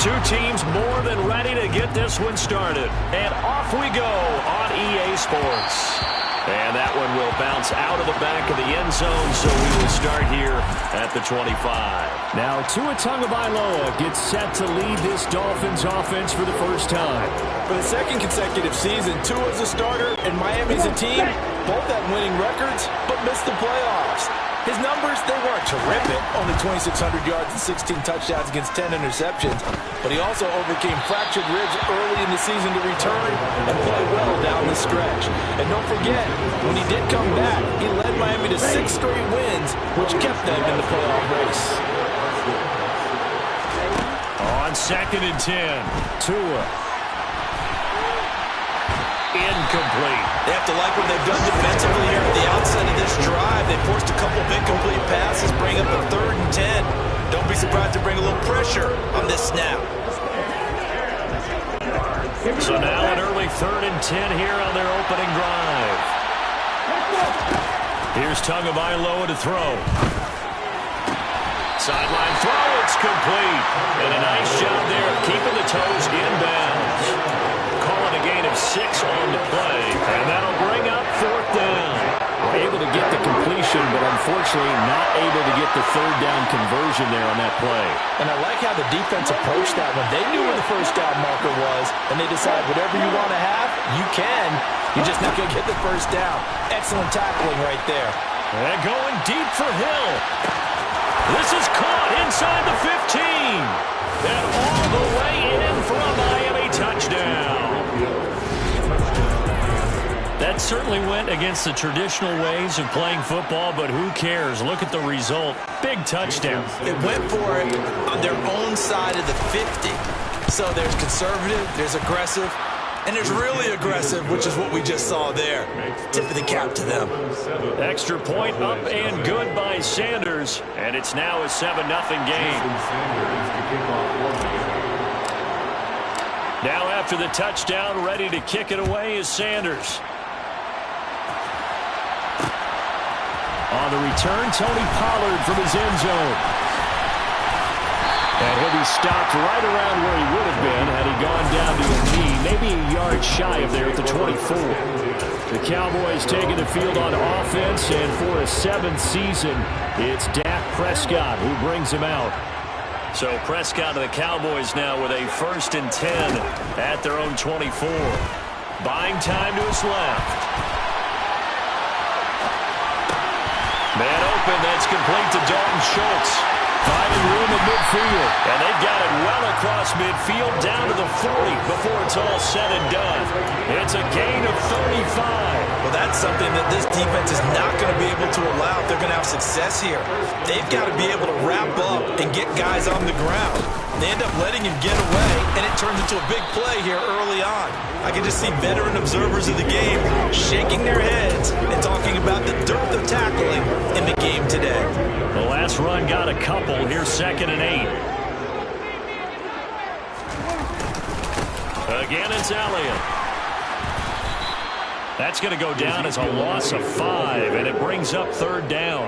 Two teams more than ready to get this one started. And off we go on EA Sports. And that one will bounce out of the back of the end zone, so we will start here at the 25. Now Tua Tagovailoa gets set to lead this Dolphins offense for the first time. For the second consecutive season, Tua's a starter and Miami's a team. Both have winning records, but missed the playoffs. His numbers, they weren't terrific. Only 2,600 yards and 16 touchdowns against 10 interceptions. But he also overcame fractured ribs early in the season to return and play well down the stretch. And don't forget, when he did come back, he led Miami to 6 straight wins, which kept them in the playoff race. On 2nd and 10, Tua. Incomplete. They have to like what they've done defensively here at the outset of this drive. They forced a couple of incomplete passes, bring up a 3rd and 10. Don't be surprised to bring a little pressure on this snap. So now an early 3rd and 10 here on their opening drive. Here's Tagovailoa to throw. Sideline throw, it's complete. And a nice job there of keeping the toes inbounds. Calling a gain of 6 on the play. And that'll bring up 4th down. Able to get the completion, but unfortunately not able to get the 3rd down conversion there on that play. And I like how the defense approached that one. They knew where the 1st down marker was, and they decided whatever you want to have, you can. You're just not going to get the 1st down. Excellent tackling right there. And going deep for Hill. This is caught inside the 15. And all the way in for a Miami touchdown. That certainly went against the traditional ways of playing football, but who cares? Look at the result. Big touchdown. It went for it on their own side of the 50. So there's conservative, there's aggressive, and there's really aggressive, which is what we just saw there. Tip of the cap to them. Extra point up and good by Sanders, and it's now a 7-0 game. Now after the touchdown, ready to kick it away is Sanders. On the return, Tony Pollard from his end zone. And he'll be stopped right around where he would have been had he gone down to a knee, maybe a yard shy of there at the 24. The Cowboys taking the field on offense, and for a 7th season, it's Dak Prescott who brings him out. So Prescott and the Cowboys now with a 1st and 10 at their own 24. Buying time to his left. Man open, that's complete to Dalton Schultz. Finding room in midfield. And they've got it well across midfield down to the 40 before it's all said and done. It's a gain of 35. Well, that's something that this defense is not going to be able to allow if they're going to have success here. They've got to be able to wrap up and get guys on the ground. They end up letting him get away, and it turns into a big play here early on. I can just see veteran observers of the game shaking their heads and talking about the dearth of tackling in the game today. The last run got a couple. Here's 2nd and 8. Again, it's Elliott. That's going to go down as a loss of 5, and it brings up 3rd down.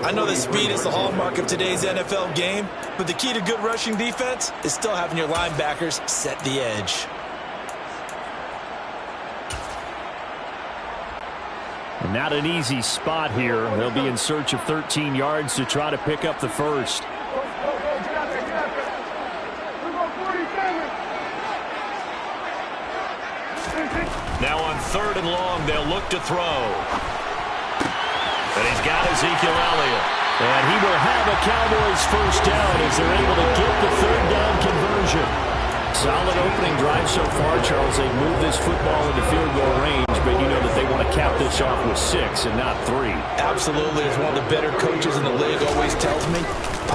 I know that speed is the hallmark of today's NFL game, but the key to good rushing defense is still having your linebackers set the edge. And not an easy spot here. They'll be in search of 13 yards to try to pick up the 1st. Now on 3rd and long, they'll look to throw. And he's got Ezekiel Elliott. And he will have a Cowboys 1st down as they're able to get the 3rd down conversion. Solid opening drive so far, Charles. They've moved this football into field goal range, but you know that they want to cap this off with 6 and not 3. Absolutely, as one of the better coaches in the league always tells me.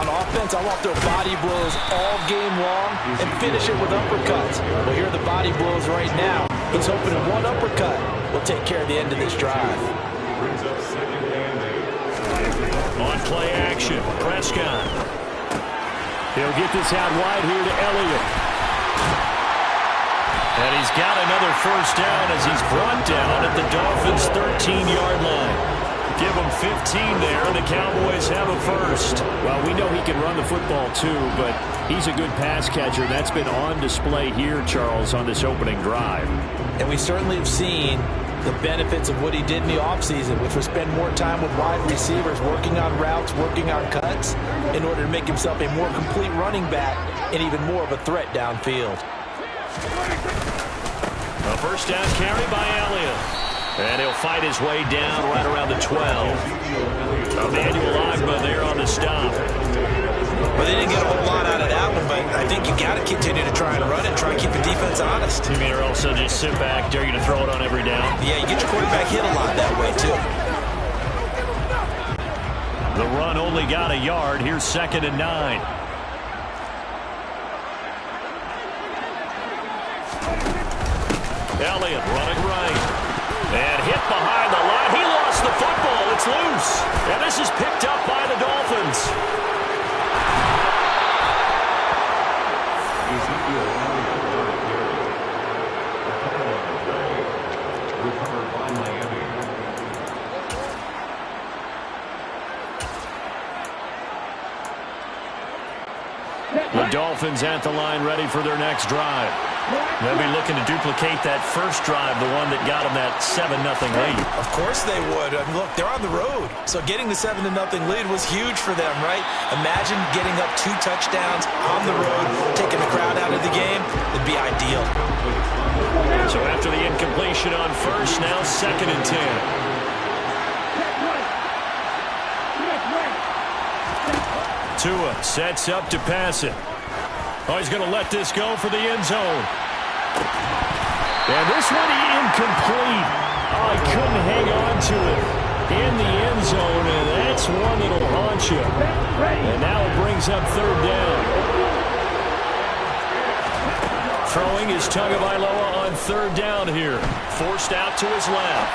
On offense, I want their body blows all game long and finish it with uppercuts. Well, here are the body blows right now. He's hoping that one uppercut will take care of the end of this drive. On play action, Prescott. He'll get this out wide here to Elliott. And he's got another 1st down as he's brought down at the Dolphins' 13-yard line. Give him 15 there, and the Cowboys have a first. Well, we know he can run the football too, but he's a good pass catcher. That's been on display here, Charles, on this opening drive. And we certainly have seen the benefits of what he did in the offseason, which was spend more time with wide receivers, working on routes, working on cuts, in order to make himself a more complete running back and even more of a threat downfield. A first down carry by Elliott. And he'll fight his way down right around the 12. Emmanuel Agba there on the stop. Well, they didn't get a whole lot out of that one, but I think you got to continue to try and run it, try and keep the defense honest. You mean, or also just sit back, dare you to throw it on every down? Yeah, you get your quarterback hit a lot that way, too. The run only got a yard. Here's 2nd and 9. Elliott running right. And hit behind the line. He lost the football. It's loose. And this is picked up by the Dolphins. The Dolphins at the line ready for their next drive. They'll be looking to duplicate that first drive, the one that got them that 7-0 lead. Of course they would. I mean, look, they're on the road. So getting the 7-0 lead was huge for them, right? Imagine getting up 2 touchdowns on the road, taking the crowd out of the game. It'd be ideal. So after the incompletion on first, now 2nd and 10. Tua sets up to pass it. Oh, he's going to let this go for the end zone. And this one incomplete. Oh, he couldn't hang on to it in the end zone, and that's one that'll haunt you. And now it brings up 3rd down. Throwing is Tagovailoa on 3rd down here. Forced out to his left.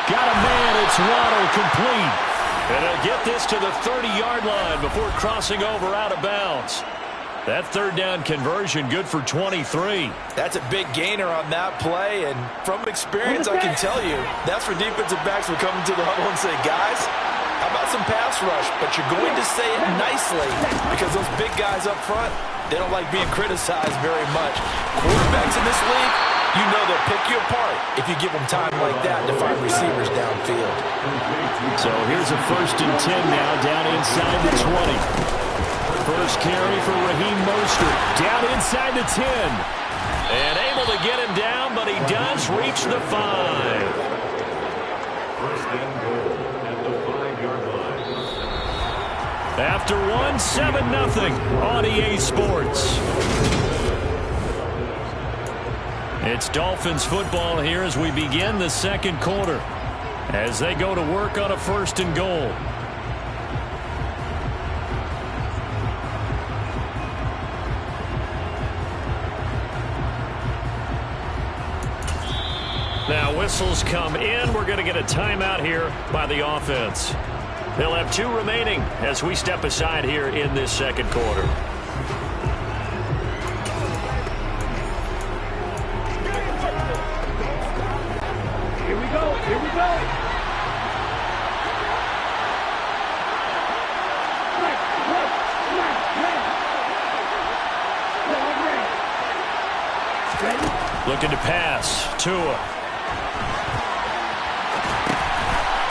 Got a man. It's Waddle complete. And he'll get this to the 30-yard line before crossing over out of bounds. That 3rd down conversion good for 23. That's a big gainer on that play, and from experience I can tell you, that's where defensive backs will come into the huddle and say, guys, how about some pass rush? But you're going to say it nicely because those big guys up front, they don't like being criticized very much. Quarterbacks in this league, you know they'll pick you apart if you give them time like that to find receivers downfield. So here's a 1st and 10 now, down inside the 20. First carry for Raheem Mostert, down inside the 10. And able to get him down, but he does reach the 5. First and goal at the 5-yard line. After one, 7-0 on EA Sports. It's Dolphins football here as we begin the 2nd quarter, as they go to work on a 1st and goal. Now whistles come in. We're going to get a timeout here by the offense. They'll have 2 remaining as we step aside here in this 2nd quarter. Here we go. Here we go. Looking to pass. Tua.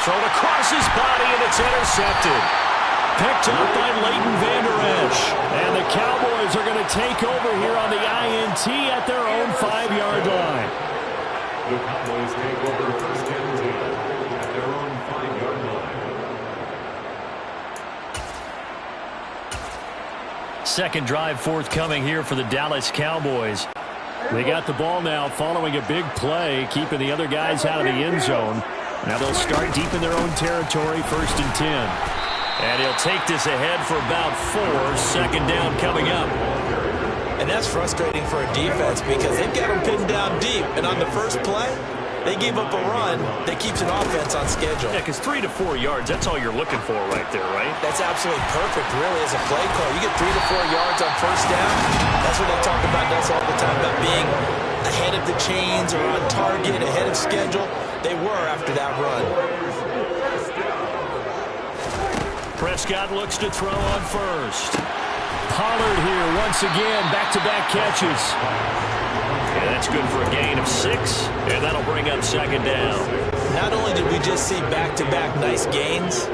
Thrown across his body, and it's intercepted. Picked up by Leighton Vander Esch. And the Cowboys are going to take over here on the INT at their own 5-yard line. The Cowboys take over 1st and 10 at their own 5-yard line. Second drive forthcoming here for the Dallas Cowboys. They got the ball now following a big play, keeping the other guys out of the end zone. Now they'll start deep in their own territory, 1st and 10. And he'll take this ahead for about 4. 2nd down coming up. And that's frustrating for a defense because they've got them pinned down deep. And on the first play, they gave up a run that keeps an offense on schedule. Yeah, because 3 to 4 yards, that's all you're looking for right there, right? That's absolutely perfect, really, as a play call. You get 3 to 4 yards on first down. That's what they talk about us all the time, about being ahead of the chains or on target, ahead of schedule. They were after that run. Prescott looks to throw on first. Pollard here once again, back-to-back catches. And that's good for a gain of 6, and that'll bring up second down. Not only did we just see back-to-back nice gains,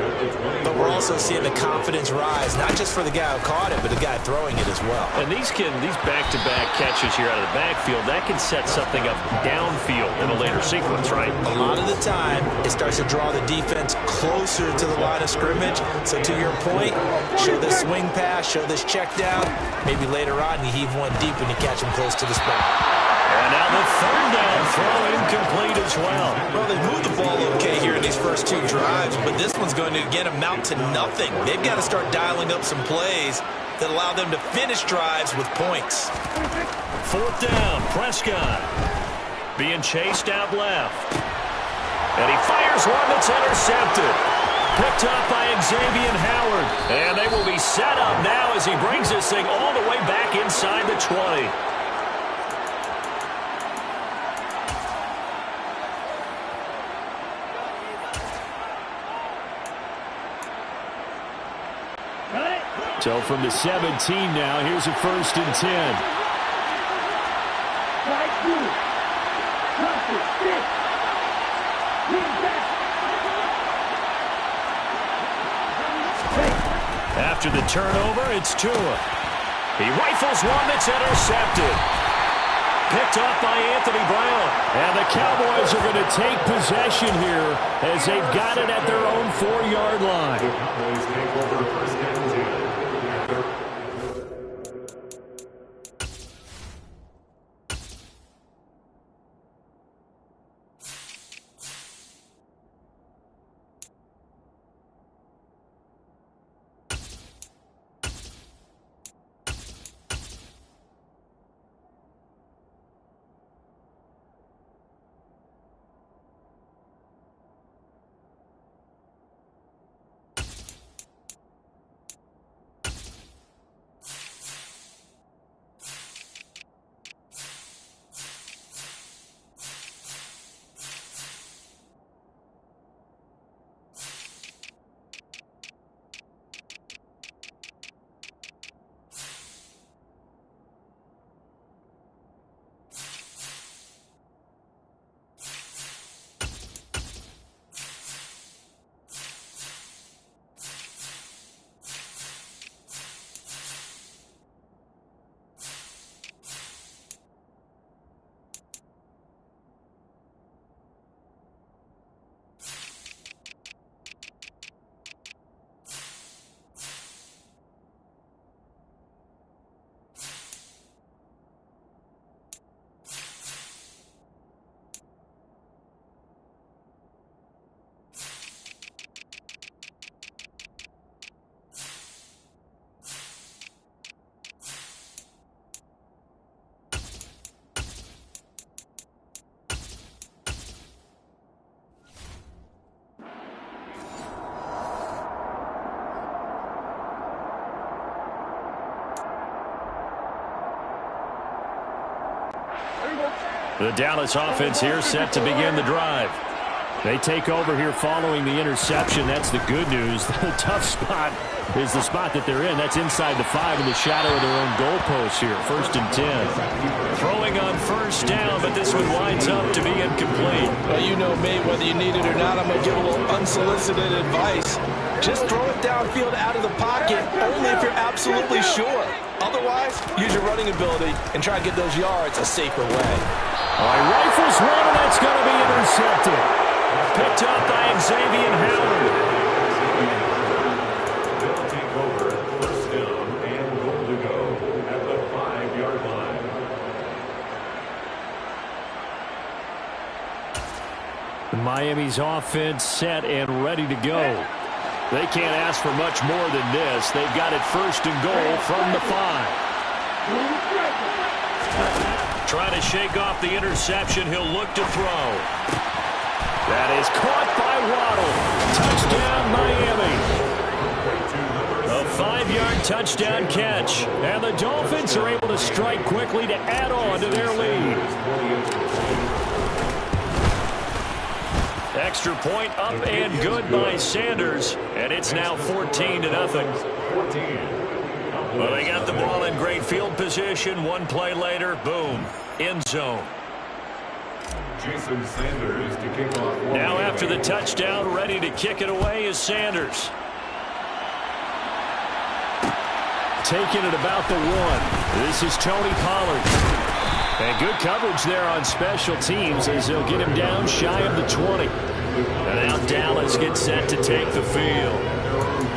but we're also seeing the confidence rise, not just for the guy who caught it, but the guy throwing it as well. And these back-to-back catches here out of the backfield, that can set something up downfield in a later sequence, right? A lot of the time, it starts to draw the defense closer to the line of scrimmage. So to your point, show this swing pass, show this check down. Maybe later on you heave one deep when you catch him close to the spot. And now the third down throw incomplete as well. Well, they moved the ball okay here in these first 2 drives, but this one's going to again amount to nothing. They've got to start dialing up some plays that allow them to finish drives with points. 4th down, Prescott being chased out left. And he fires one that's intercepted. Picked up by Xavier Howard. And they will be set up now as he brings this thing all the way back inside the 20. So from the 17 now, here's a 1st and 10. After the turnover, it's Tua. He rifles one that's intercepted. Picked up by Anthony Brown. And the Cowboys are going to take possession here as they've got it at their own 4-yard line. The Cowboys take over 1st and 10. The Dallas offense here set to begin the drive. They take over here following the interception. That's the good news. The tough spot is the spot that they're in. That's inside the 5 in the shadow of their own goalpost here. 1st and 10. Throwing on 1st down, but this one winds up to be incomplete. Well, you know me, whether you need it or not, I'm going to give a little unsolicited advice. Just throw it downfield out of the pocket, only if you're absolutely sure. Otherwise, use your running ability and try to get those yards a safer way. All right, rifles one, and that's going to be intercepted. Picked up by Xavier Howard. They'll take over 1st down and goal to go at the 5-yard line. Miami's offense set and ready to go. They can't ask for much more than this. They've got it 1st and goal from the 5. Trying to shake off the interception. He'll look to throw. That is caught by Waddle. Touchdown, Miami. A 5-yard touchdown catch. And the Dolphins are able to strike quickly to add on to their lead. Extra point up and good by Sanders, and it's now 14-0. Well, they got the ball in great field position. One play later, boom, end zone. Jason Sanders to kick off. Now after the touchdown, ready to kick it away is Sanders. Taking it about the 1. This is Tony Pollard. And good coverage there on special teams as they'll get him down shy of the 20. And now Dallas gets set to take the field.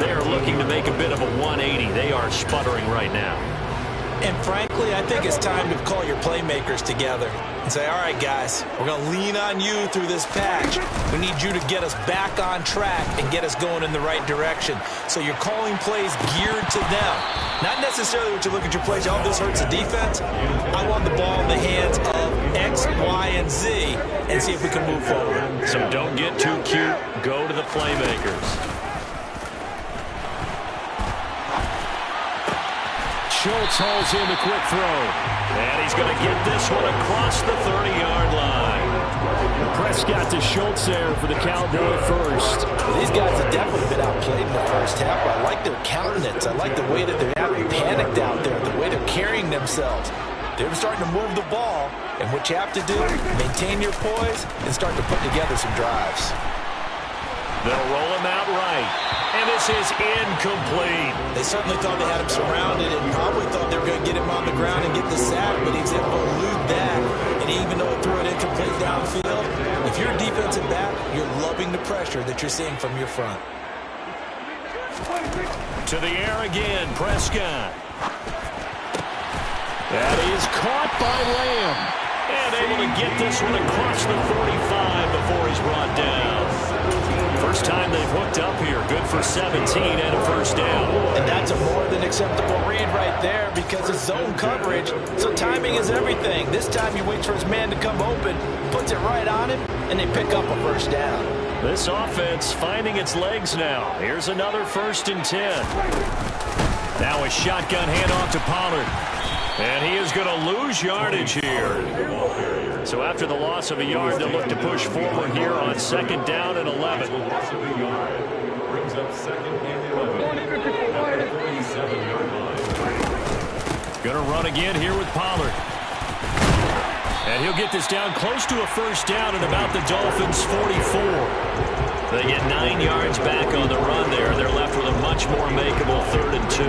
They are looking to make a bit of a 180. They are sputtering right now. And frankly, I think it's time to call your playmakers together and say, all right, guys, we're going to lean on you through this patch. We need you to get us back on track and get us going in the right direction. So you're calling plays geared to them. Not necessarily what you look at your plays, oh, this hurts the defense. I want the ball in the hands of X, Y, and Z and see if we can move forward. So don't get too cute. Go to the playmakers. Schultz holds in the quick throw. And he's going to get this one across the 30-yard line. Prescott to Schultz there for the Cowboy first. Well, these guys have definitely been outplayed in the first half. I like their countenance. I like the way that they're having panicked out there, the way they're carrying themselves. They're starting to move the ball. And what you have to do, maintain your poise and start to put together some drives. They'll roll him out right. And this is incomplete. They certainly thought they had him surrounded and probably thought they were going to get him on the ground and get the sack, but he was able to elude that. And even though it threw it incomplete downfield, if you're a defensive back, you're loving the pressure that you're seeing from your front. To the air again, Prescott. That is caught by Lamb. And able to get this one across the 45 before he's brought down. First time they've hooked up here. Good for 17 and a first down. And that's a more than acceptable read right there because it's zone coverage, so timing is everything. This time he waits for his man to come open, puts it right on him, and they pick up a first down. This offense finding its legs now. Here's another 1st and 10. Now a shotgun handoff to Pollard. And he is going to lose yardage here. So after the loss of a yard, they'll look to push forward here on 2nd down and 11. Brings up 2nd and 11. At the 37-yard line. Going to run again here with Pollard. And he'll get this down close to a first down at about the Dolphins' 44. They get 9 yards back on the run there. They're left with a much more makeable 3rd and 2.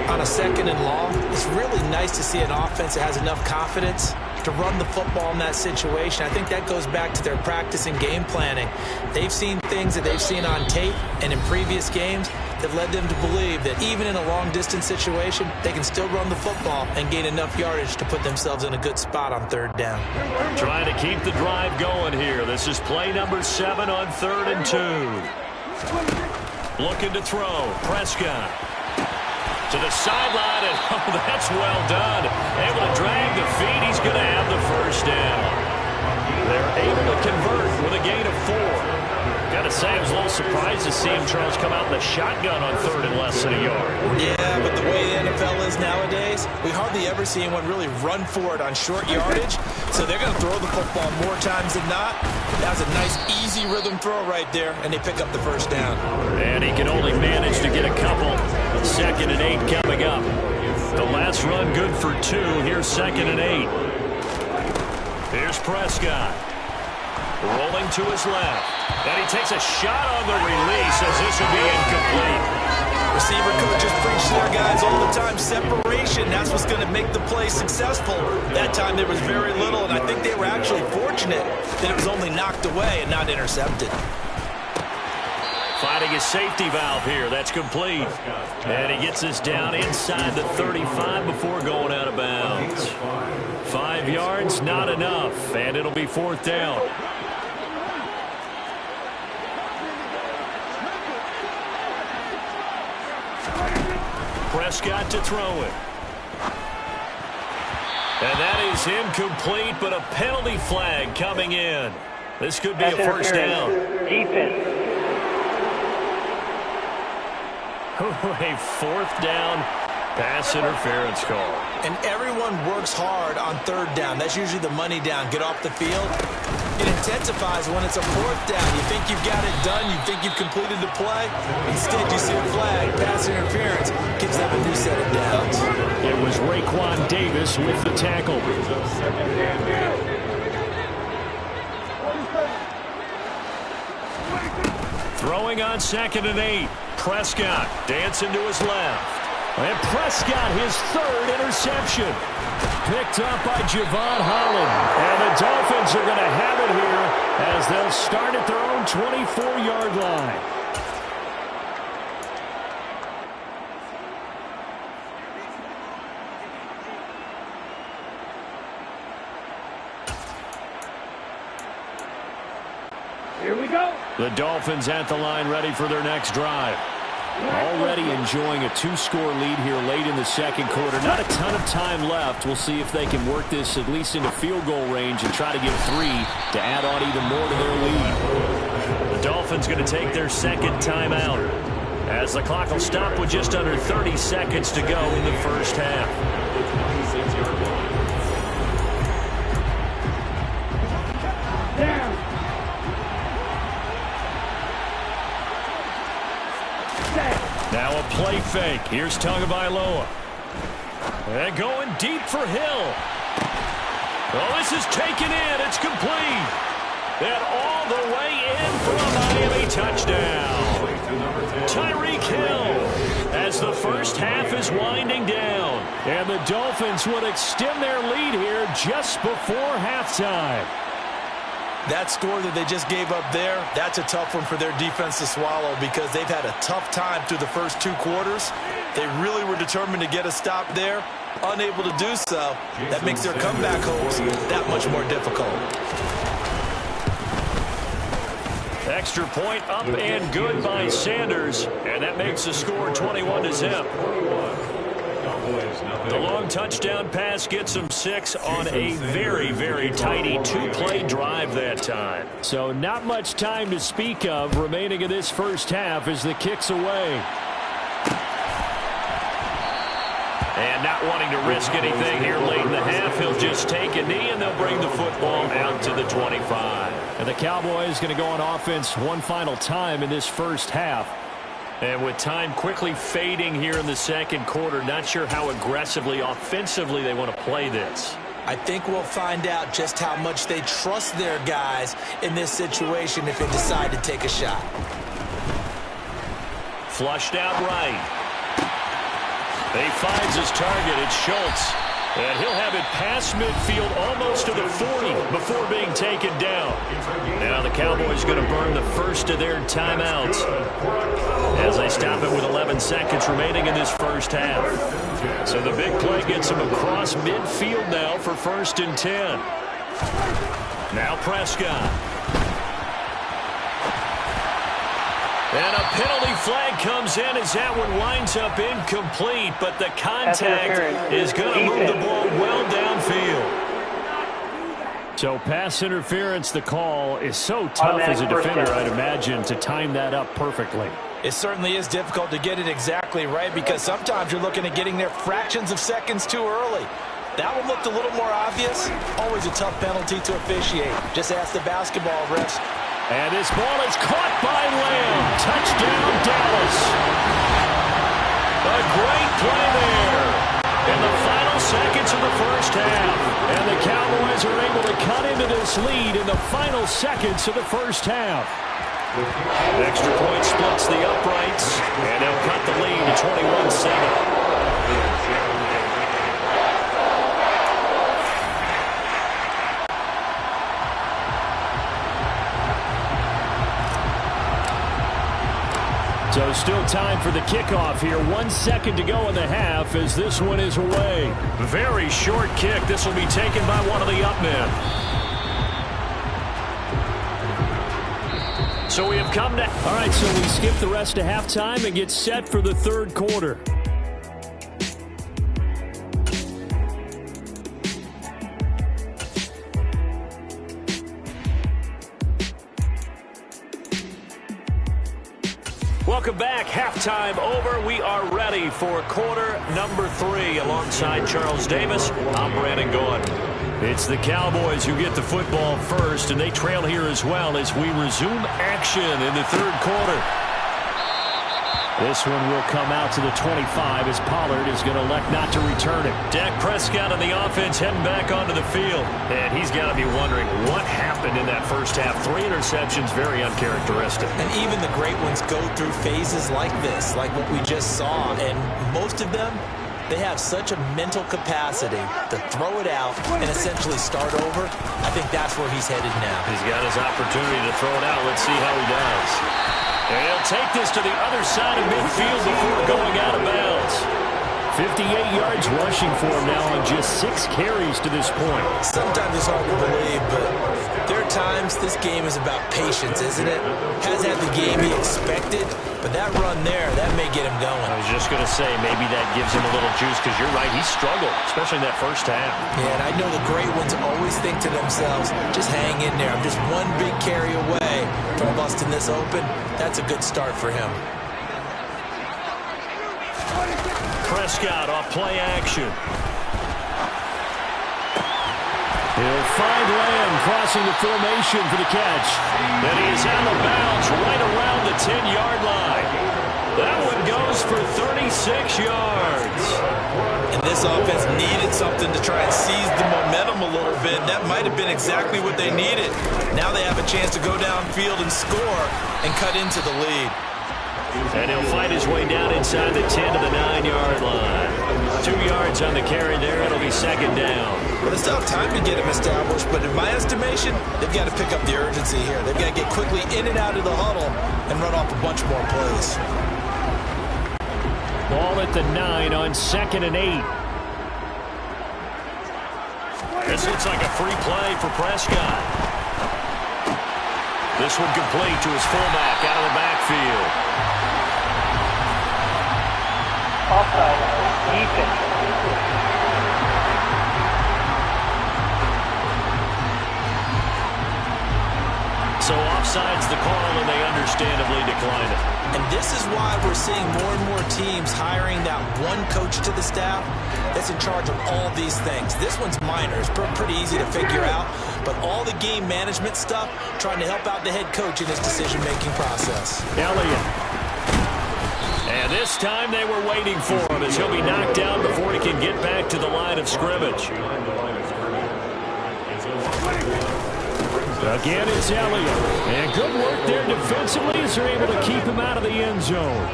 On a 2nd and long, it's really nice to see an offense that has enough confidence to run the football in that situation. I think that goes back to their practice and game planning. They've seen things that they've seen on tape and in previous games that led them to believe that even in a long-distance situation, they can still run the football and gain enough yardage to put themselves in a good spot on 3rd down. Trying to keep the drive going here. This is play number 7 on 3rd and 2. Looking to throw. Prescott. To the sideline, and oh, that's well done. Able to drag the feet. He's going to have the first down. They're able to convert with a gain of 4. Got to say, I was a little surprised to see him, Charles, come out in the shotgun on 3rd and less than a yard. Yeah, but the way the NFL is nowadays, we hardly ever see anyone really run for it on short yardage. So they're going to throw the football more times than not. That was a nice, easy rhythm throw right there, and they pick up the first down. And he can only manage to get a couple. 2nd and 8 coming up. The last run good for 2. Here's 2nd and 8. Here's Prescott. Rolling to his left. And he takes a shot on the release as this will be incomplete. Receiver coaches preach to their guys all the time. Separation, that's what's going to make the play successful. That time there was very little, and I think they were actually fortunate that it was only knocked away and not intercepted. Finding his safety valve here. That's complete. And he gets this down inside the 35 before going out of bounds. 5 yards, not enough. And it'll be 4th down. Prescott to throw it. And that is incomplete, but a penalty flag coming in. This could be a first down. Defense. A 4th down pass interference call. And everyone works hard on 3rd down. That's usually the money down. Get off the field. It intensifies when it's a fourth down. You think you've got it done. You think you've completed the play. Instead, you see a flag. Pass interference gives them a new set of downs. It was Raekwon Davis with the tackle. Throwing on 2nd and 8. Prescott dancing to his left. And Prescott, his 3rd interception. Picked up by Javon Holland. And the Dolphins are going to have it here as they'll start at their own 24-yard line. Here we go. The Dolphins at the line ready for their next drive. Already enjoying a 2-score lead here late in the 2nd quarter. Not a ton of time left. We'll see if they can work this at least into field goal range and try to get 3 to add on even more to their lead. The Dolphins going to take their 2nd timeout as the clock will stop with just under 30 seconds to go in the first half. Down. Now a play fake. Here's Tagovailoa. And going deep for Hill. Oh, this is taken in. It's complete. And all the way in for a Miami touchdown. Tyreek Hill as the first half is winding down. And the Dolphins would extend their lead here just before halftime. That score that they just gave up there, that's a tough one for their defense to swallow because they've had a tough time through the first 2 quarters. They really were determined to get a stop there. Unable to do so, that makes their comeback hopes that much more difficult. Extra point up and good by Sanders, and that makes the score 21-0. The long touchdown pass gets them 6 on a very, very tidy 2-play drive that time. So not much time to speak of remaining in this first half as the kick's away. And not wanting to risk anything here late in the half, he'll just take a knee and they'll bring the football out to the 25. And the Cowboys going to go on offense one final time in this first half. And with time quickly fading here in the 2nd quarter, not sure how aggressively, offensively they want to play this. I think we'll find out just how much they trust their guys in this situation if they decide to take a shot. Flushed out right. He finds his target. It's Schultz. And he'll have it past midfield almost to the 40 before being taken down. Now the Cowboys going to burn the first of their timeouts as they stop it with 11 seconds remaining in this first half. So the big play gets them across midfield now for 1st and 10. Now Prescott. And a penalty flag comes in as that one winds up incomplete, but the contact is going to move the ball well downfield. So pass interference, the call is so tough as a defender, I'd imagine, to time that up perfectly. It certainly is difficult to get it exactly right because sometimes you're looking at getting there fractions of seconds too early. That one looked a little more obvious. Always a tough penalty to officiate. Just ask the basketball refs. And this ball is caught by Lamb. Touchdown, Dallas. A great play there in the final seconds of the first half. And the Cowboys are able to cut into this lead in the final seconds of the first half. Extra point splits the uprights, and they'll cut the lead to 21-7. So still time for the kickoff here. 1 second to go in the half as this one is away. Very short kick. This will be taken by one of the up men. So we have come to... All right, so we skip the rest of halftime and get set for the 3rd quarter. Welcome back. Halftime over. We are ready for quarter number 3. Alongside Charles Davis, I'm Brandon Gaudin. It's the Cowboys who get the football first, and they trail here as well as we resume action in the third quarter. This one will come out to the 25 as Pollard is going to elect not to return it. Dak Prescott on the offense heading back onto the field. And he's got to be wondering what happened in that first half. 3 interceptions, very uncharacteristic. And even the great ones go through phases like this, like what we just saw. And most of them, they have such a mental capacity to throw it out and essentially start over. I think that's where he's headed now. He's got his opportunity to throw it out. Let's see how he does. And he'll take this to the other side of midfield before going out of bounds. 58 yards rushing for him now on just 6 carries to this point. Sometimes it's hard to believe, but there are times this game is about patience, isn't it? Hasn't had the game he expected, but that run there, that may get him going. I was just going to say, maybe that gives him a little juice, because you're right, he struggled, especially in that first half. Yeah, and I know the great ones always think to themselves, just hang in there. I'm just one big carry away from busting this open. That's a good start for him. Prescott off play action. He'll find Lamb crossing the formation for the catch. And he is out of bounds right around the 10-yard line. That one goes for 36 yards. And this offense needed something to try and seize the momentum a little bit. That might have been exactly what they needed. Now they have a chance to go downfield and score and cut into the lead. And he'll fight his way down inside the 10 to the 9-yard line. 2 yards on the carry there. It'll be second down. Well, they still have time to get him established, but in my estimation, they've got to pick up the urgency here. They've got to get quickly in and out of the huddle and run off a bunch more plays. Ball at the 9 on 2nd and 8. This looks like a free play for Prescott. This one complete to his fullback out of the backfield. Offside. Defense. So offside's the call, and they understandably decline it. And this is why we're seeing more and more teams hiring that one coach to the staff that's in charge of all these things. This one's minor. It's pretty easy to figure out. But all the game management stuff, trying to help out the head coach in his decision-making process. Elliott. And this time they were waiting for him as he'll be knocked down before he can get back to the line of scrimmage. Again, it's Elliott. And good work there defensively as they're able to keep him out of the end zone.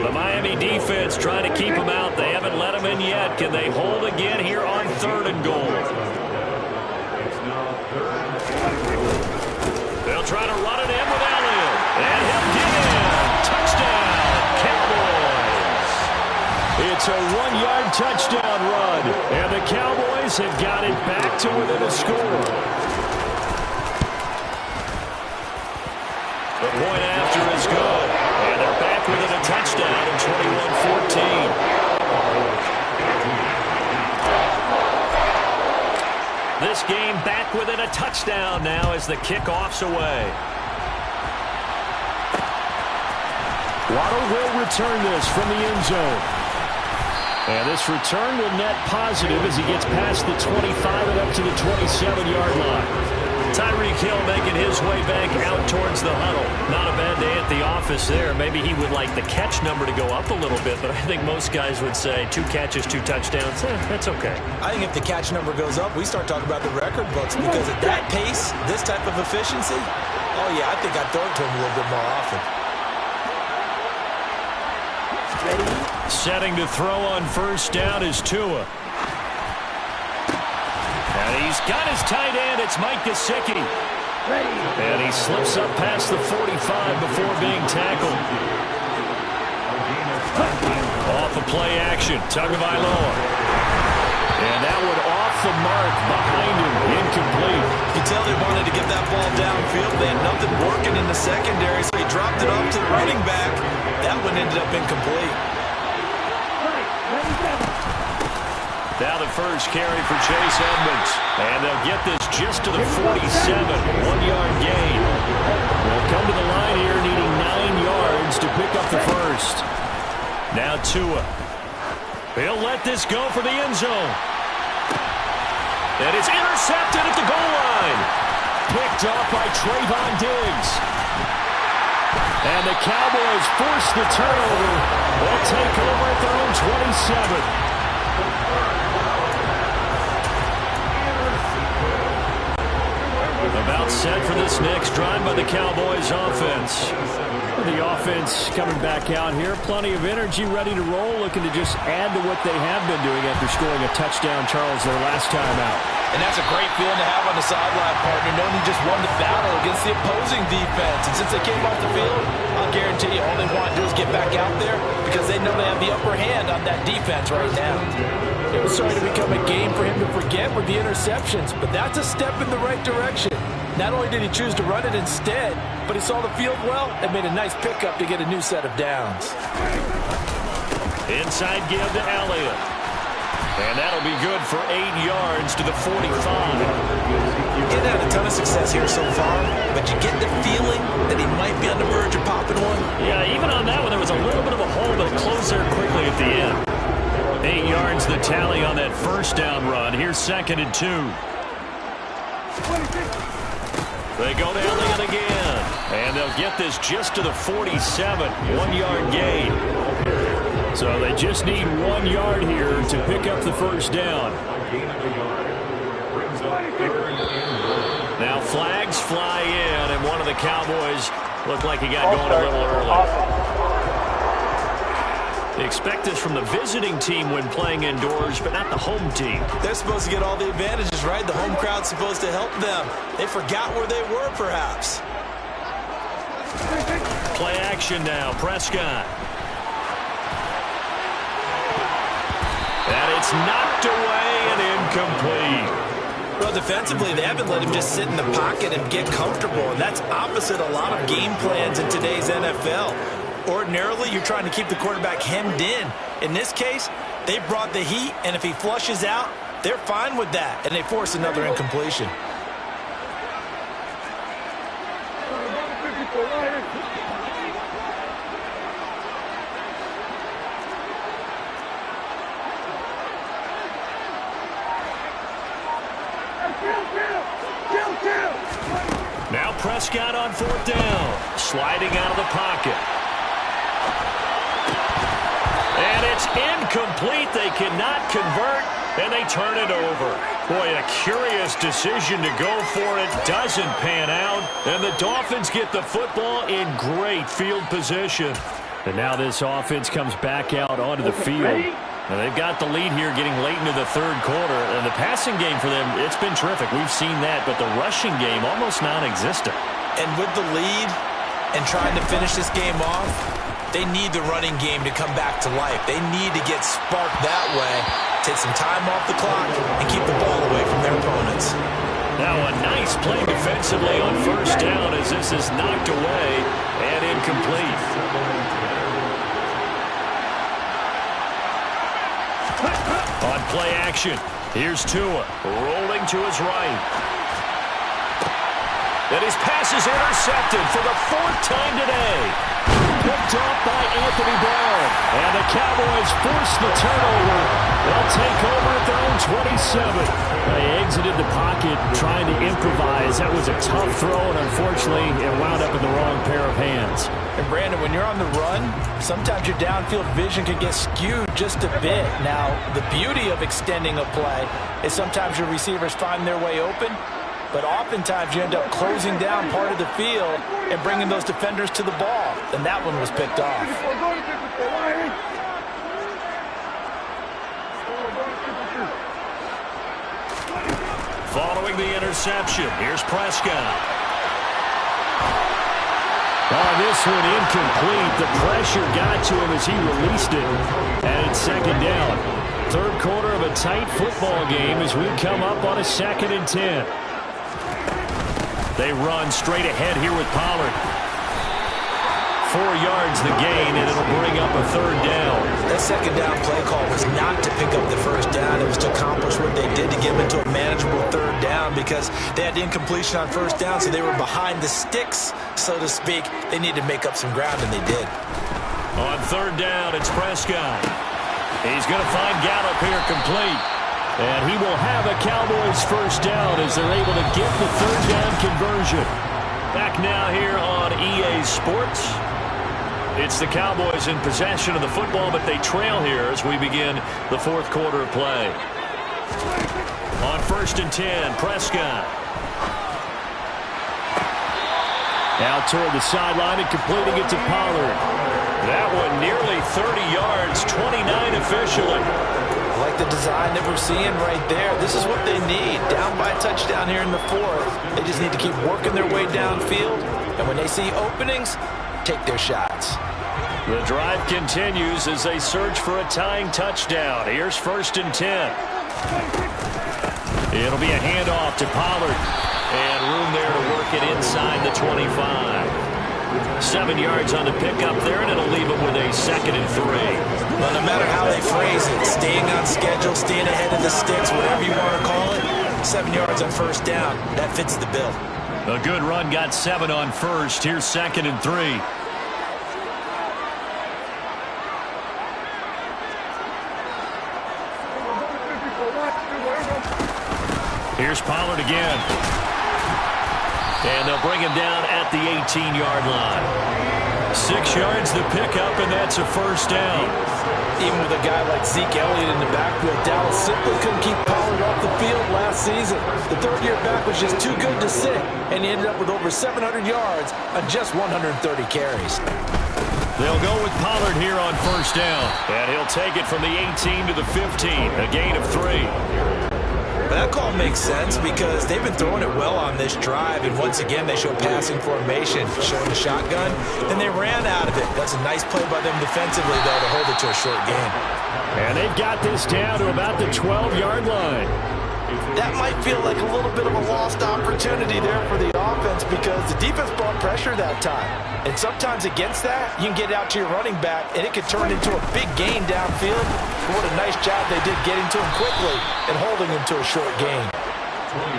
The Miami defense trying to keep him out. They haven't let him in yet. Can they hold again here on 3rd and goal? They'll try to run it in with Elliott. And he'll get in. Touchdown, Cowboys. It's a 1-yard touchdown run. And the Cowboys have got it back to within a score. The point after is good. And they're back within a touchdown at 21-14. This game back within a touchdown now as the kickoff's away. Waddle will return this from the end zone. And this return will net positive as he gets past the 25 and up to the 27-yard line. Tyreek Hill making his way back out towards the huddle. Not a bad day at the office there. Maybe he would like the catch number to go up a little bit, but I think most guys would say 2 catches, 2 touchdowns. That's okay. I think if the catch number goes up, we start talking about the record books, because at that pace, this type of efficiency, oh yeah, I think I'd throw it to him a little bit more often. Setting to throw on first down is Tua. And he's got his tight end. It's Mike Gesicki. And he slips up past the 45 before being tackled. Off a play action. Tagovailoa. And that one off the mark behind him. Incomplete. You can tell they wanted to get that ball downfield. They had nothing working in the secondary, so he dropped it off to the running back. That one ended up incomplete. Now the first carry for Chase Edmonds. And they'll get this just to the 47. 1-yard gain. They'll come to the line here needing 9 yards to pick up the first. Now Tua. He'll let this go for the end zone. And it's intercepted at the goal line. Picked up by Trayvon Diggs. And the Cowboys force the turnover. They'll take over at their own 27. About set for this next drive by the Cowboys offense. The offense coming back out here. Plenty of energy, ready to roll, looking to just add to what they have been doing after scoring a touchdown, Charles, their last time out. And that's a great feeling to have on the sideline, partner, knowing you just won the battle against the opposing defense. And since they came off the field, I'll guarantee you all they want to do is get back out there because they know they have the upper hand on that defense right now. It was starting to become a game for him to forget with the interceptions, but that's a step in the right direction. Not only did he choose to run it instead, but he saw the field well and made a nice pickup to get a new set of downs. Inside give to Elliott. And that'll be good for 8 yards to the 45. He had a ton of success here so far, but you get the feeling that he might be on the verge of popping one. Yeah, even on that one, there was a little bit of a hole, but it closed there quickly at the end. 8 yards the tally on that first down run. Here's 2nd and 2. They go to Elliott again. And they'll get this just to the 47. 1-yard gain. So they just need 1 yard here to pick up the first down. Now flags fly in, and one of the Cowboys looked like he got going a little early. They expect this from the visiting team when playing indoors, but not the home team. They're supposed to get all the advantages, right? The home crowd's supposed to help them. They forgot where they were, perhaps. Play action now. Prescott. And it's knocked away and incomplete. Well, defensively, they haven't let him just sit in the pocket and get comfortable, and that's opposite a lot of game plans in today's NFL. Ordinarily, you're trying to keep the quarterback hemmed in. In this case, they brought the heat, and if he flushes out, they're fine with that, and they force another incompletion. Now Prescott on 4th down, sliding out of the pocket. And it's incomplete. They cannot convert, and they turn it over. Boy, a curious decision to go for it. Doesn't pan out, and the Dolphins get the football in great field position. And now this offense comes back out onto the field. Now they've got the lead here getting late into the 3rd quarter. And the passing game for them, it's been terrific. We've seen that, but the rushing game almost non-existent. And with the lead and trying to finish this game off, they need the running game to come back to life. They need to get sparked that way, take some time off the clock, and keep the ball away from their opponents. Now a nice play defensively on 1st down as this is knocked away and incomplete. On play action, here's Tua, rolling to his right. And his pass is intercepted for the 4th time today. Picked off by Anthony Brown. And the Cowboys force the turnover. They'll take over at their own 27. They exited the pocket trying to improvise. That was a tough throw, and unfortunately, it wound up in the wrong pair of hands. And Brandon, when you're on the run, sometimes your downfield vision can get skewed just a bit. Now, the beauty of extending a play is sometimes your receivers find their way open, but oftentimes you end up closing down part of the field and bringing those defenders to the ball. And that one was picked off. Following the interception, here's Prescott. Oh, this one incomplete. The pressure got to him as he released it. And it's 2nd down. 3rd quarter of a tight football game as we come up on a 2nd and 10. They run straight ahead here with Pollard. 4 yards the gain, and it'll bring up a 3rd down. That 2nd down play call was not to pick up the 1st down. It was to accomplish what they did to get them into a manageable 3rd down because they had incompletion on 1st down, so they were behind the sticks, so to speak. They needed to make up some ground, and they did. On 3rd down, it's Prescott. He's going to find Gallup here complete. And he will have a Cowboys first down as they're able to get the third down conversion. Back now here on EA Sports. It's the Cowboys in possession of the football, but they trail here as we begin the fourth quarter of play. On 1st and 10, Prescott. Out toward the sideline and completing it to Pollard. That one nearly 30 yards, 29 officially. Like the design that we're seeing right there. This is what they need. Down by a touchdown here in the fourth. They just need to keep working their way downfield. And when they see openings, take their shots. The drive continues as they search for a tying touchdown. Here's 1st and 10. It'll be a handoff to Pollard. And room there to work it inside the 25. 7 yards on the pickup there, and it'll leave them with a 2nd and 3. Well, no matter how they phrase it, staying on schedule, staying ahead of the sticks, whatever you want to call it, 7 yards on first down, that fits the bill. A good run got 7 on first. Here's 2nd and 3. Here's Pollard again. And they'll bring him down at the 18-yard line. 6 yards the pickup, and that's a first down. Even with a guy like Zeke Elliott in the backfield, Dallas simply couldn't keep Pollard off the field last season. The third-year back was just too good to sit, and he ended up with over 700 yards on just 130 carries. They'll go with Pollard here on first down. And he'll take it from the 18 to the 15, a gain of 3. That call makes sense because they've been throwing it well on this drive, and once again they show passing formation, showing the shotgun, and they ran out of it. That's a nice play by them defensively, though, to hold it to a short game. And they've got this down to about the 12-yard line. That might feel like a little bit of a lost opportunity there for the offense because the defense brought pressure that time. And sometimes against that, you can get out to your running back, and it could turn into a big gain downfield. What a nice job they did getting to him quickly and holding him to a short gain.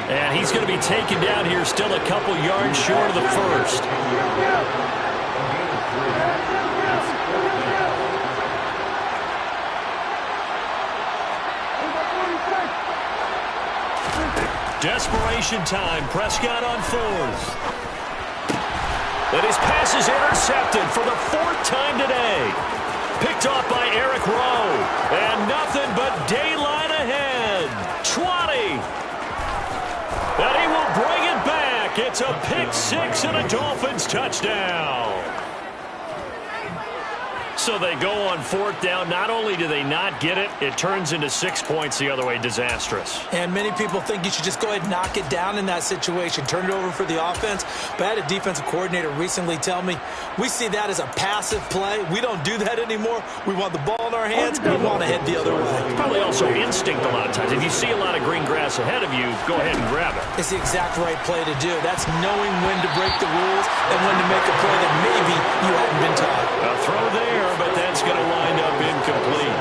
And he's going to be taken down here still a couple yards short of the first. Desperation time. Prescott on 4th. And his pass is intercepted for the 4th time today. Picked off by Eric Rowe. And nothing but daylight ahead. 20. And he will bring it back. It's a pick 6 and a Dolphins touchdown. So they go on 4th down. Not only do they not get it, it turns into 6 points the other way. Disastrous. And many people think you should just go ahead and knock it down in that situation. Turn it over for the offense. But I had a defensive coordinator recently tell me, we see that as a passive play. We don't do that anymore. We want the ball in our hands. We want to head the other way. It's probably also instinct a lot of times. If you see a lot of green grass ahead of you, go ahead and grab it. It's the exact right play to do. That's knowing when to break the rules and when to make a play that maybe you hadn't been taught. A throw there, but that's going to wind up incomplete.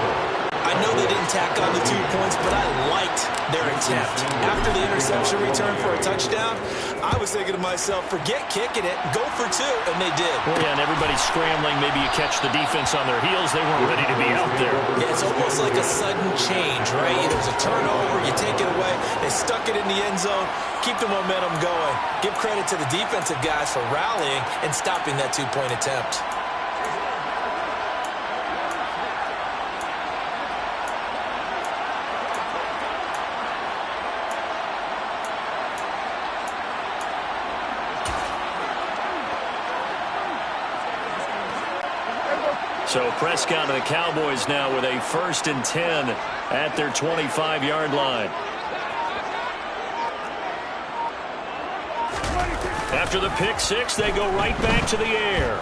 I know they didn't tack on the 2 points, but I liked their attempt. After the interception return for a touchdown, I was thinking to myself, forget kicking it, go for 2, and they did. Well, yeah, and everybody's scrambling. Maybe you catch the defense on their heels. They weren't ready to be out there. Yeah, it's almost like a sudden change, right? There's a turnover, you take it away, they stuck it in the end zone, keep the momentum going. Give credit to the defensive guys for rallying and stopping that 2-point attempt. So Prescott and the Cowboys now with a 1st and 10 at their 25-yard line. After the pick 6, they go right back to the air.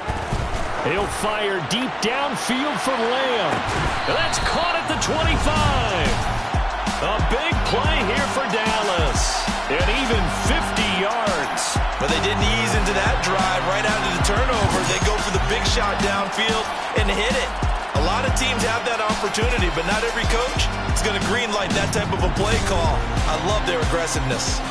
He'll fire deep downfield for Lamb. And that's caught at the 25. A big play here for Dallas. And even 50 yards. But they didn't ease into that drive right out of the turnover. They go for the big shot downfield and hit it. A lot of teams have that opportunity, but not every coach is going to greenlight that type of a play call. I love their aggressiveness.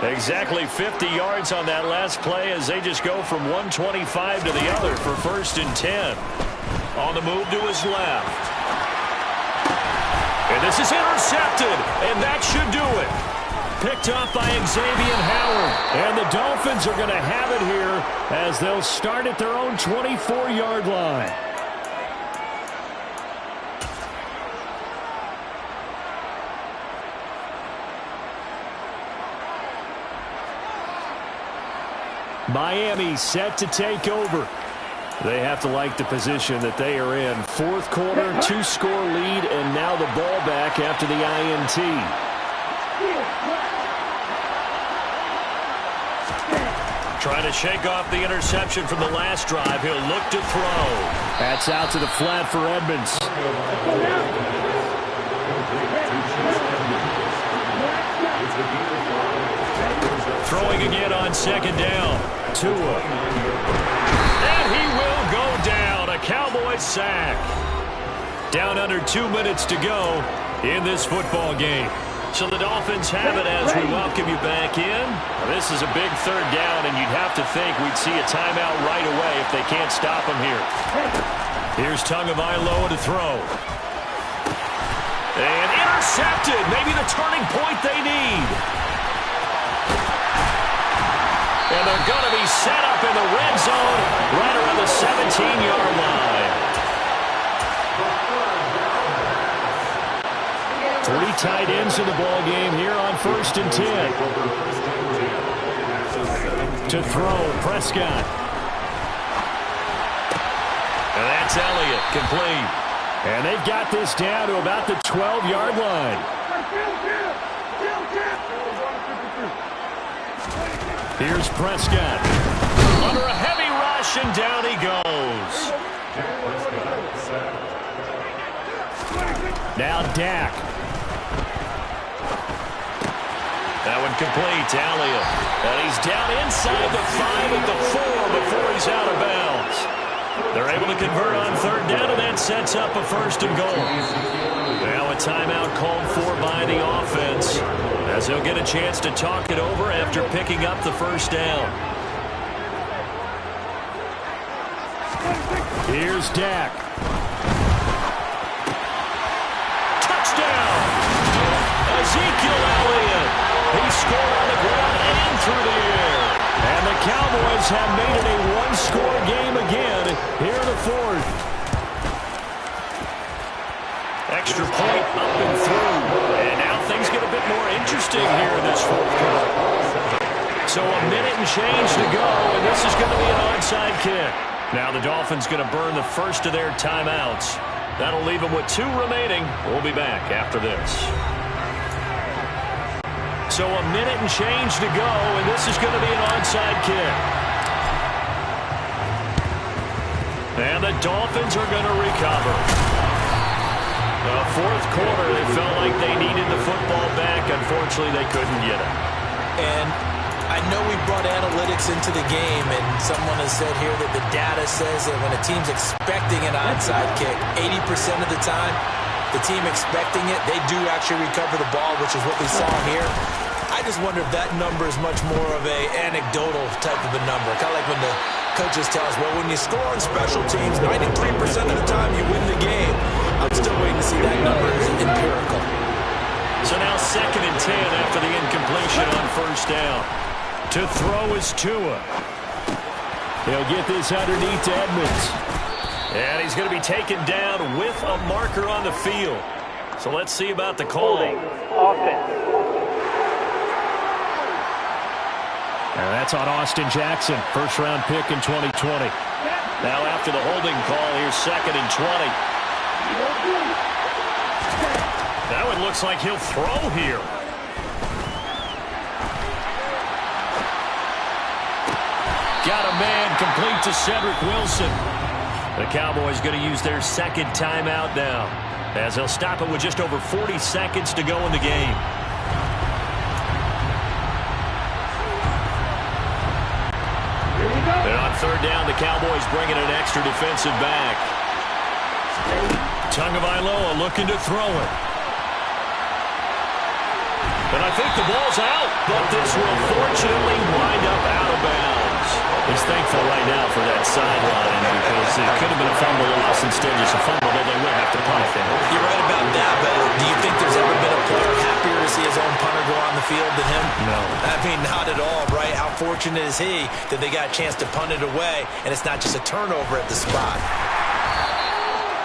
Exactly 50 yards on that last play as they just go from 125 to the other for 1st and 10. On the move to his left. And this is intercepted, and that should do it. Picked up by Xavier Howard. And the Dolphins are going to have it here as they'll start at their own 24-yard line. Miami set to take over. They have to like the position that they are in. Fourth quarter, 2-score lead, and now the ball back after the INT. Trying to shake off the interception from the last drive. He'll look to throw. That's out to the flat for Edmonds. Throwing again on second down. Tua. And he will go down. A Cowboys sack. Down under 2 minutes to go in this football game. So the Dolphins have it as we welcome you back in. This is a big third down, and you'd have to think we'd see a timeout right away if they can't stop him here. Here's Tagovailoa to throw. And intercepted. Maybe the turning point they need. And they're going to be set up in the red zone right around the 17-yard line. 3 tight ends in the ball game here on 1st and 10. To throw, Prescott. And that's Elliott, complete. And they've got this down to about the 12-yard line. Here's Prescott. Under a heavy rush, and down he goes. Now Dak. That one complete, Elliott. And he's down inside the 5 at the 4 before he's out of bounds. They're able to convert on third down, and that sets up a 1st and goal. Now a timeout called for by the offense, as he'll get a chance to talk it over after picking up the 1st down. Here's Dak. Touchdown! Ezekiel Elliott. He scored on the ground and through the air. And the Cowboys have made it a 1-score game again here in the 4th. Extra point up and through. And now things get a bit more interesting here in this 4th quarter. So a minute and change to go, and this is going to be an onside kick. Now the Dolphins going to burn the first of their timeouts. That'll leave them with 2 remaining. We'll be back after this. So a minute and change to go, and this is going to be an onside kick. And the Dolphins are going to recover. The 4th quarter, they felt like they needed the football back. Unfortunately, they couldn't get it. And I know we brought analytics into the game, and someone has said here that the data says that when a team's expecting an onside kick, 80% of the time, the team expecting it, they do actually recover the ball, which is what we saw here. I just wonder if that number is much more of a anecdotal type of a number. Kind of like when the coaches tell us, well, when you score on special teams, 93% of the time you win the game. I'm still waiting to see that number is empirical. So now 2nd and 10 after the incompletion on 1st down. To throw is Tua. He'll get this underneath to Edmonds. And he's going to be taken down with a marker on the field. So let's see about the call. Offense. And that's on Austin Jackson, 1st-round pick in 2020. Now after the holding call, here's 2nd and 20. Now it looks like he'll throw here. Got a man complete to Cedric Wilson. The Cowboys going to use their 2nd timeout now, as they'll stop it with just over 40 seconds to go in the game. And on 3rd down, the Cowboys bringing an extra defensive back. Tagovailoa looking to throw it. And I think the ball's out, but this will fortunately wind up out of bounds. He's thankful right now for that sideline because it could have been a fumble loss instead just a fumble, though they will have to punt it there. You're right about that, but do you think there's ever been a player happier to see his own punter go on the field than him? No. I mean, not at all, right? How fortunate is he that they got a chance to punt it away, and it's not just a turnover at the spot.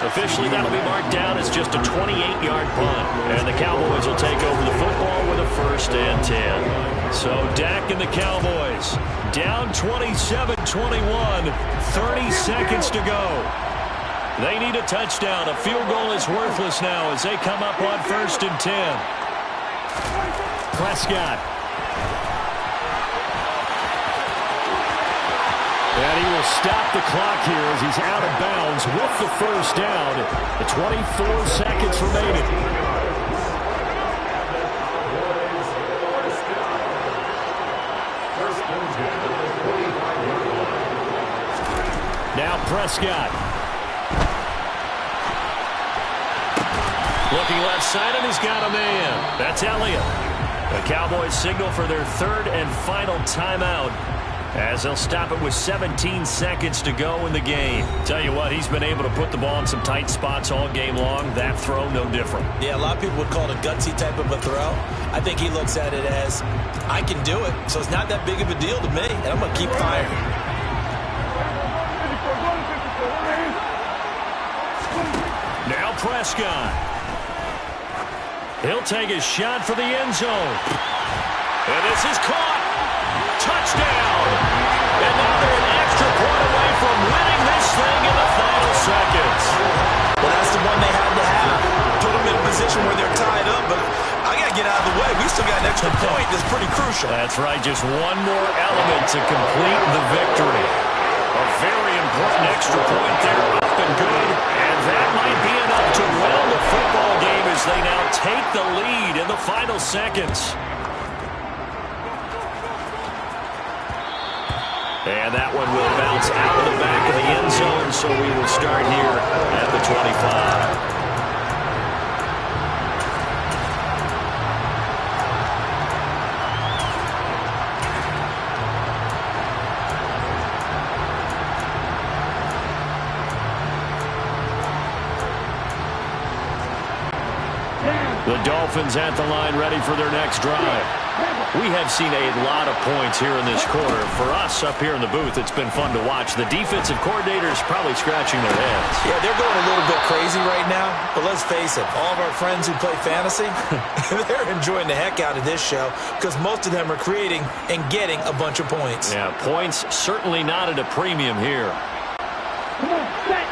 Officially, that'll be marked down as just a 28-yard punt. And the Cowboys will take over the football with a 1st and 10. So Dak and the Cowboys down 27-21, 30 seconds to go. They need a touchdown. A field goal is worthless now as they come up on 1st and 10. Prescott. And he will stop the clock here as he's out of bounds with the 1st down. The 24 seconds remaining. Now Prescott. Looking left side, and he's got a man. That's Elliott. The Cowboys signal for their 3rd and final timeout, as they'll stop it with 17 seconds to go in the game. Tell you what, he's been able to put the ball in some tight spots all game long. That throw, no different. Yeah, a lot of people would call it a gutsy type of a throw. I think he looks at it as, I can do it, so it's not that big of a deal to me, and I'm going to keep firing. Now Prescott. He'll take a shot for the end zone. And this is caught. Touchdown! And now they're an extra point away from winning this thing in the final seconds. Well, that's the one they had to have. Put them in a position where they're tied up, but I got to get out of the way. We still got an extra point that's pretty crucial. That's right, just one more element to complete the victory. A very important extra point there, up and good. And that might be enough to win the football game as they now take the lead in the final seconds. And that one will bounce out of the back of the end zone, so we will start here at the 25. The Dolphins at the line ready for their next drive. We have seen a lot of points here in this quarter. For us up here in the booth, it's been fun to watch. The defensive coordinators probably scratching their heads. Yeah, they're going a little bit crazy right now, but let's face it, all of our friends who play fantasy, they're enjoying the heck out of this show because most of them are creating and getting a bunch of points. Yeah, points certainly not at a premium here. Come on, set.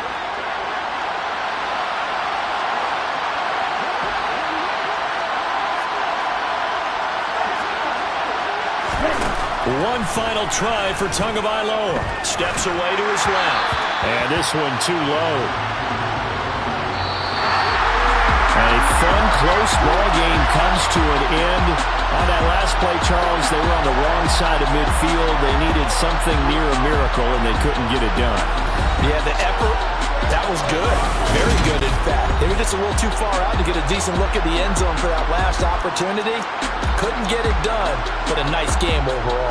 One final try for Tagovailoa. Steps away to his left. And this one too low. A fun, close ball game comes to an end. On that last play, Charles, they were on the wrong side of midfield. They needed something near a miracle, and they couldn't get it done. Yeah, the effort, that was good. Very good, in fact. They were just a little too far out to get a decent look at the end zone for that last opportunity. Couldn't get it done, but a nice game overall.